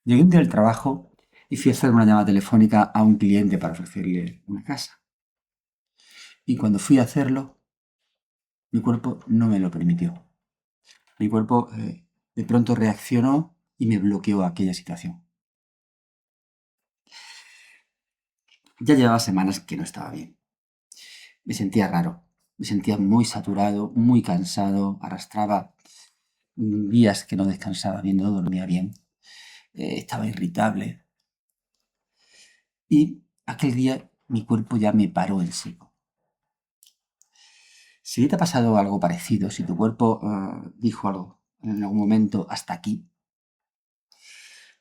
Llegué un día al trabajo y fui a hacer una llamada telefónica a un cliente para ofrecerle una casa. Y cuando fui a hacerlo, mi cuerpo no me lo permitió. Mi cuerpo de pronto reaccionó y me bloqueó aquella situación. Ya llevaba semanas que no estaba bien. Me sentía raro, me sentía muy saturado, muy cansado, arrastraba días que no descansaba bien, no dormía bien, estaba irritable. Y aquel día mi cuerpo ya me paró en seco. Si te ha pasado algo parecido, si tu cuerpo dijo algo en algún momento hasta aquí,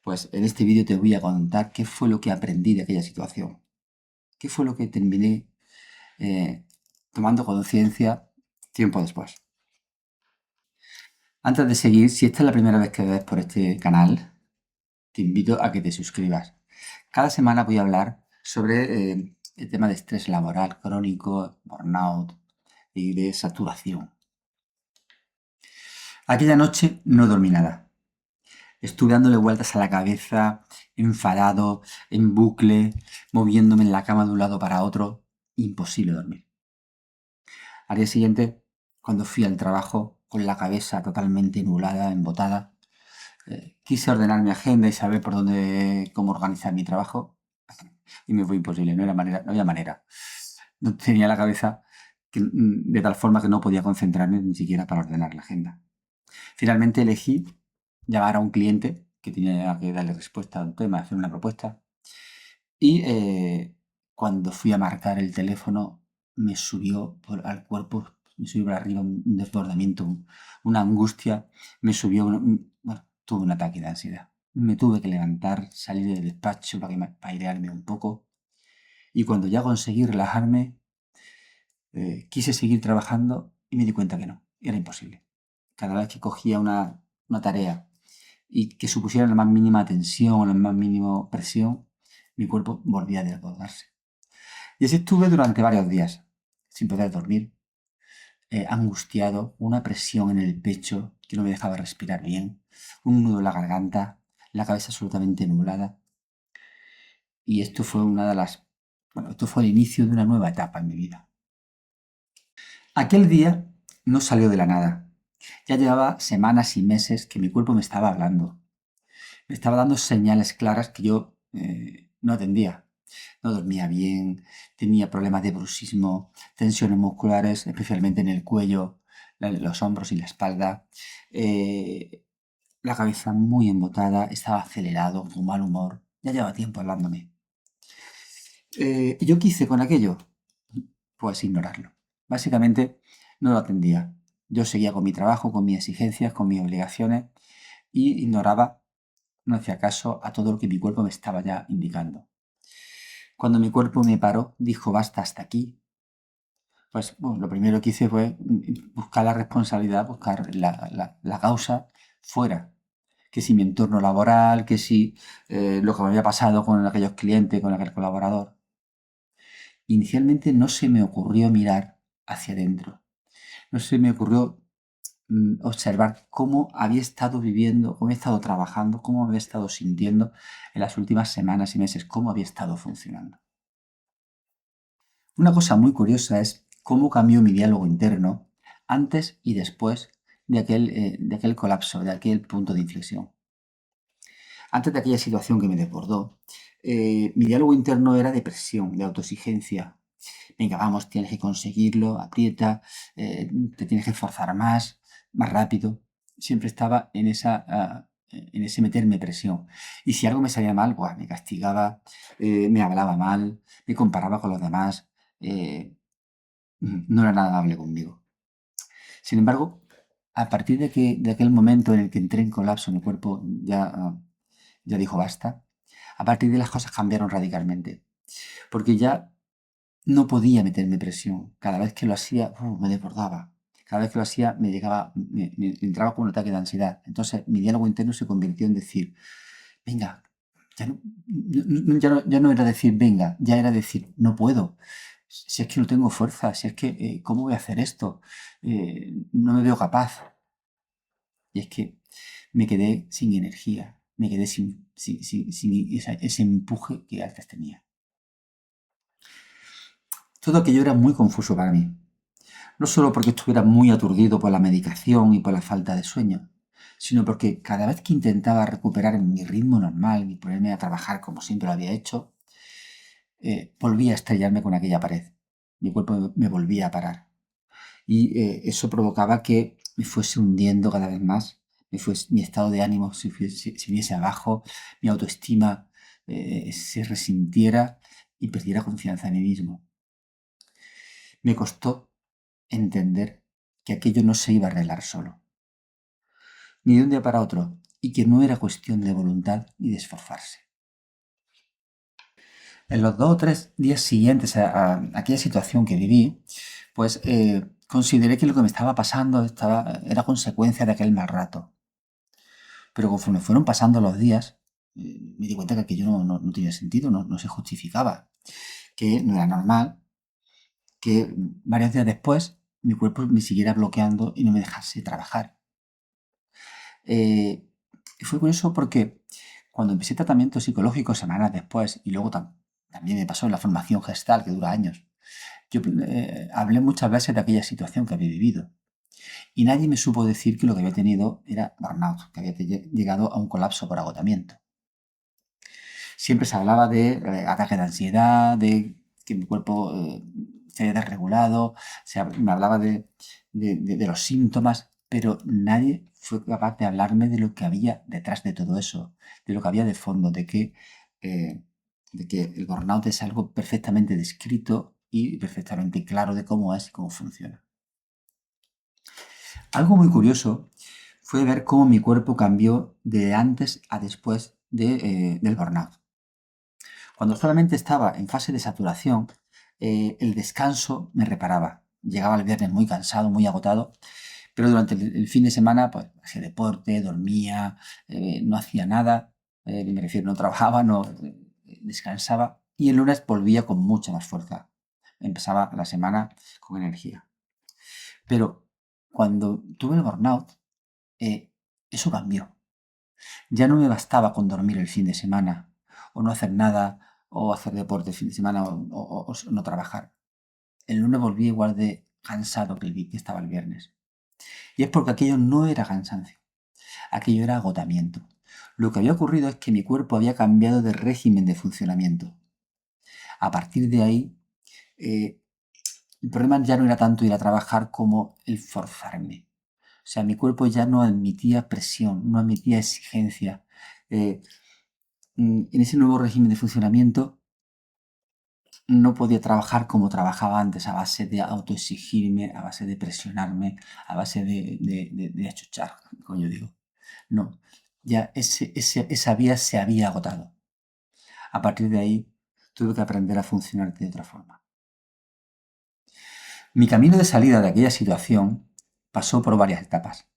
pues en este vídeo te voy a contar qué fue lo que aprendí de aquella situación, qué fue lo que terminé eh, tomando conciencia tiempo después. Antes de seguir, si esta es la primera vez que ves por este canal, te invito a que te suscribas. Cada semana voy a hablar sobre el tema de estrés laboral crónico, burnout y de saturación. Aquella noche no dormí nada. Estuve dándole vueltas a la cabeza, enfadado, en bucle, moviéndome en la cama de un lado para otro. Imposible dormir. Al día siguiente, cuando fui al trabajo, con la cabeza totalmente nublada, embotada, quise ordenar mi agenda y saber por dónde, cómo organizar mi trabajo. Y me fue imposible, no había manera. No tenía la cabeza de tal forma que no podía concentrarme ni siquiera para ordenar la agenda. Finalmente elegí llamar a un cliente que tenía que darle respuesta a un tema, hacer una propuesta. Y cuando fui a marcar el teléfono, me subió al cuerpo, me subió por arriba un desbordamiento, una angustia, me subió, bueno, tuve un ataque de ansiedad. Me tuve que levantar, salir del despacho para airearme un poco. Y cuando ya conseguí relajarme, quise seguir trabajando y me di cuenta que no, era imposible. Cada vez que cogía una tarea y que supusiera la más mínima tensión o la más mínima presión, mi cuerpo volvía a desbordarse. Y así estuve durante varios días, sin poder dormir, angustiado, una presión en el pecho que no me dejaba respirar bien, un nudo en la garganta, la cabeza absolutamente nublada. Y esto fue esto fue el inicio de una nueva etapa en mi vida. Aquel día no salió de la nada. Ya llevaba semanas y meses que mi cuerpo me estaba hablando. Me estaba dando señales claras que yo no atendía. No dormía bien, tenía problemas de bruxismo, tensiones musculares, especialmente en el cuello, los hombros y la espalda, eh, la cabeza muy embotada, estaba acelerado, con mal humor. Ya llevaba tiempo hablándome. ¿Y yo qué hice con aquello? Pues ignorarlo. Básicamente no lo atendía. Yo seguía con mi trabajo, con mis exigencias, con mis obligaciones y ignoraba, no hacía caso a todo lo que mi cuerpo me estaba ya indicando. Cuando mi cuerpo me paró, dijo basta hasta aquí, pues bueno, lo primero que hice fue buscar la responsabilidad, buscar la causa fuera. Que si mi entorno laboral, que si lo que me había pasado con aquellos clientes, con aquel colaborador. Inicialmente no se me ocurrió mirar hacia adentro. No se me ocurrió observar cómo había estado viviendo, cómo había estado trabajando, cómo había estado sintiendo en las últimas semanas y meses, cómo había estado funcionando. Una cosa muy curiosa es cómo cambió mi diálogo interno antes y después de aquel colapso, de aquel punto de inflexión. Antes de aquella situación que me desbordó, mi diálogo interno era de presión, de autoexigencia. Venga, vamos, tienes que conseguirlo, aprieta, te tienes que esforzar más rápido. Siempre estaba en ese meterme presión. Y si algo me salía mal, pues me castigaba, me hablaba mal, me comparaba con los demás. eh, no era nada amable conmigo. Sin embargo, a partir de aquel momento en el que entré en colapso, mi cuerpo ya dijo basta, a partir de las cosas cambiaron radicalmente. Porque ya no podía meterme presión. Cada vez que lo hacía, me desbordaba. Cada vez que lo hacía, me entraba con un ataque de ansiedad. Entonces, mi diálogo interno se convirtió en decir, venga, ya no era decir venga, ya era decir, no puedo. Si es que no tengo fuerza, si es que, ¿cómo voy a hacer esto? No me veo capaz. Y es que me quedé sin energía. me quedé sin ese empuje que antes tenía. Todo aquello era muy confuso para mí, no solo porque estuviera muy aturdido por la medicación y por la falta de sueño, sino porque cada vez que intentaba recuperar mi ritmo normal y ponerme a trabajar como siempre lo había hecho, volvía a estrellarme con aquella pared. Mi cuerpo me volvía a parar. Y eso provocaba que me fuese hundiendo cada vez más, mi estado de ánimo se viese abajo, mi autoestima se resintiera y perdiera confianza en mí mismo. Me costó entender que aquello no se iba a arreglar solo, ni de un día para otro, y que no era cuestión de voluntad ni de esforzarse. En los 2 o 3 días siguientes a aquella situación que viví, pues consideré que lo que me estaba pasando era consecuencia de aquel mal rato. Pero conforme fueron pasando los días, me di cuenta que aquello no tenía sentido, no se justificaba, que no era normal, que varios días después mi cuerpo me siguiera bloqueando y no me dejase trabajar. Fue curioso porque cuando empecé tratamiento psicológico semanas después, y luego también me pasó en la formación gestal, que dura años, yo hablé muchas veces de aquella situación que había vivido. Y nadie me supo decir que lo que había tenido era burnout, que había llegado a un colapso por agotamiento. Siempre se hablaba de ataques de ansiedad, de que mi cuerpo se había desregulado, me hablaba de los síntomas, pero nadie fue capaz de hablarme de lo que había detrás de todo eso, de lo que había de fondo, eh, de que el burnout es algo perfectamente descrito y perfectamente claro de cómo es y cómo funciona. Algo muy curioso fue ver cómo mi cuerpo cambió de antes a después del burnout. Cuando solamente estaba en fase de saturación, el descanso me reparaba. Llegaba el viernes muy cansado, muy agotado, pero durante el fin de semana pues hacía deporte, dormía, no hacía nada, me refiero, no trabajaba, no descansaba, y el lunes volvía con mucha más fuerza. Empezaba la semana con energía. Pero cuando tuve el burnout, eso cambió. Ya no me bastaba con dormir el fin de semana, o no hacer nada, o hacer deporte el fin de semana, o no trabajar. El lunes volví igual de cansado que estaba el viernes. Y es porque aquello no era cansancio, aquello era agotamiento. Lo que había ocurrido es que mi cuerpo había cambiado de régimen de funcionamiento. A partir de ahí, el problema ya no era tanto ir a trabajar como el forzarme. O sea, mi cuerpo ya no admitía presión, no admitía exigencia. Eh, en ese nuevo régimen de funcionamiento no podía trabajar como trabajaba antes, a base de autoexigirme, a base de presionarme, a base de achuchar, como yo digo. No, ya esa vía se había agotado. A partir de ahí tuve que aprender a funcionar de otra forma. Mi camino de salida de aquella situación pasó por varias etapas.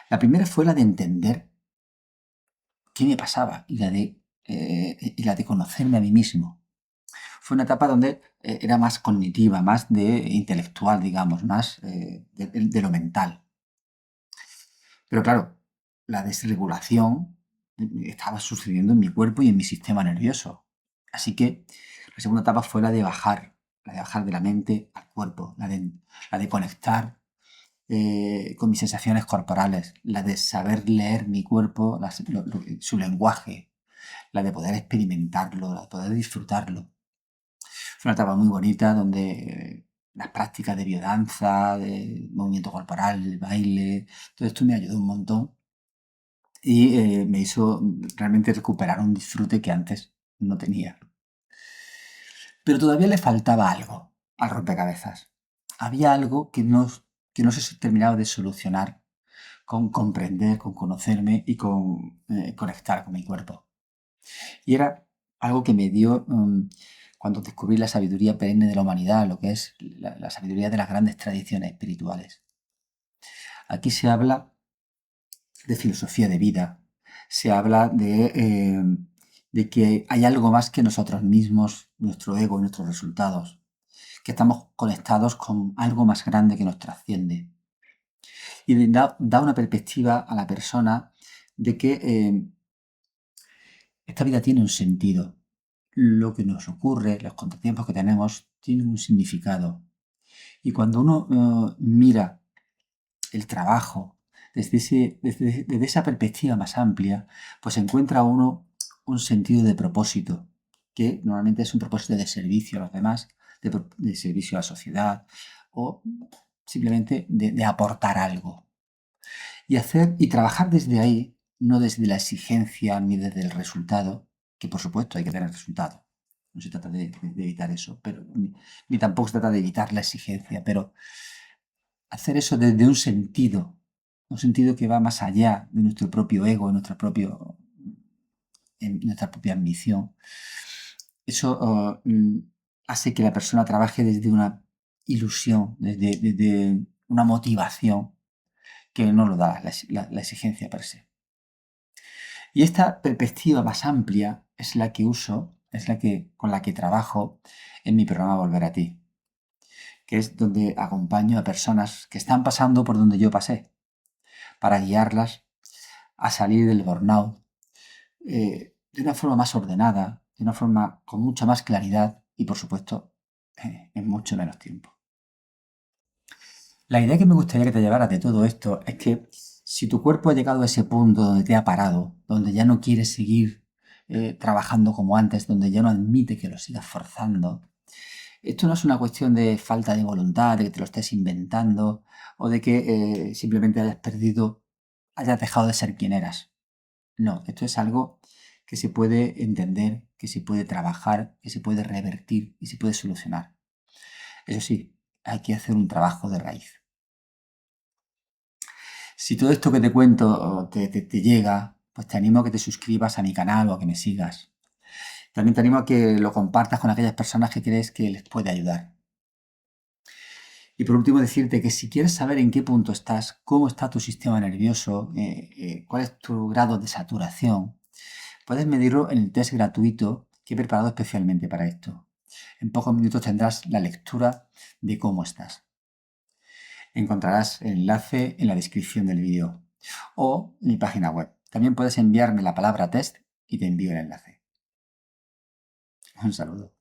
La primera fue la de entender qué me pasaba y la de conocerme a mí mismo. Fue una etapa donde era más cognitiva, más de intelectual, digamos, más de lo mental. Pero claro, la desregulación estaba sucediendo en mi cuerpo y en mi sistema nervioso. Así que la segunda etapa fue la de bajar de la mente al cuerpo, la de conectar con mis sensaciones corporales, la de saber leer mi cuerpo, su lenguaje, la de poder experimentarlo, la de poder disfrutarlo. Fue una etapa muy bonita donde las prácticas de biodanza, de movimiento corporal, el baile, todo esto me ayudó un montón y me hizo realmente recuperar un disfrute que antes no tenía. Pero todavía le faltaba algo al rompecabezas. Había algo que no se terminaba de solucionar con comprender, con conocerme y con conectar con mi cuerpo. Y era algo que me dio cuando descubrí la sabiduría perenne de la humanidad, lo que es la sabiduría de las grandes tradiciones espirituales. Aquí se habla de filosofía de vida, se habla de que hay algo más que nosotros mismos, nuestro ego, nuestros resultados, que estamos conectados con algo más grande que nos trasciende. Y da una perspectiva a la persona de que Esta vida tiene un sentido. Lo que nos ocurre, los contratiempos que tenemos, tienen un significado. Y cuando uno mira el trabajo desde esa perspectiva más amplia, pues encuentra uno un sentido de propósito, que normalmente es un propósito de servicio a los demás, de servicio a la sociedad o simplemente de aportar algo. Y trabajar desde ahí, no desde la exigencia ni desde el resultado, que por supuesto hay que tener resultado. No se trata de evitar eso, pero ni tampoco se trata de evitar la exigencia, pero hacer eso desde un sentido que va más allá de nuestro propio ego, nuestra propia ambición. Eso hace que la persona trabaje desde una ilusión, desde una motivación que no lo da la exigencia per se. Y esta perspectiva más amplia es la que uso, con la que trabajo en mi programa Volver a ti, que es donde acompaño a personas que están pasando por donde yo pasé, para guiarlas a salir del burnout de una forma más ordenada, de una forma con mucha más claridad y, por supuesto, en mucho menos tiempo. La idea que me gustaría que te llevaras de todo esto es que si tu cuerpo ha llegado a ese punto donde te ha parado, donde ya no quieres seguir trabajando como antes, donde ya no admite que lo sigas forzando, esto no es una cuestión de falta de voluntad, de que te lo estés inventando o de que simplemente hayas dejado de ser quien eras. No, esto es algo que se puede entender, que se puede trabajar, que se puede revertir y se puede solucionar. Eso sí, hay que hacer un trabajo de raíz. Si todo esto que te cuento te llega, pues te animo a que te suscribas a mi canal o a que me sigas. También te animo a que lo compartas con aquellas personas que crees que les puede ayudar. Y por último decirte que si quieres saber en qué punto estás, cómo está tu sistema nervioso, cuál es tu grado de saturación, puedes medirlo en el test gratuito que he preparado especialmente para esto. En pocos minutos tendrás la lectura de cómo estás. Encontrarás el enlace en la descripción del vídeo o en mi página web. También puedes enviarme la palabra test y te envío el enlace. Un saludo.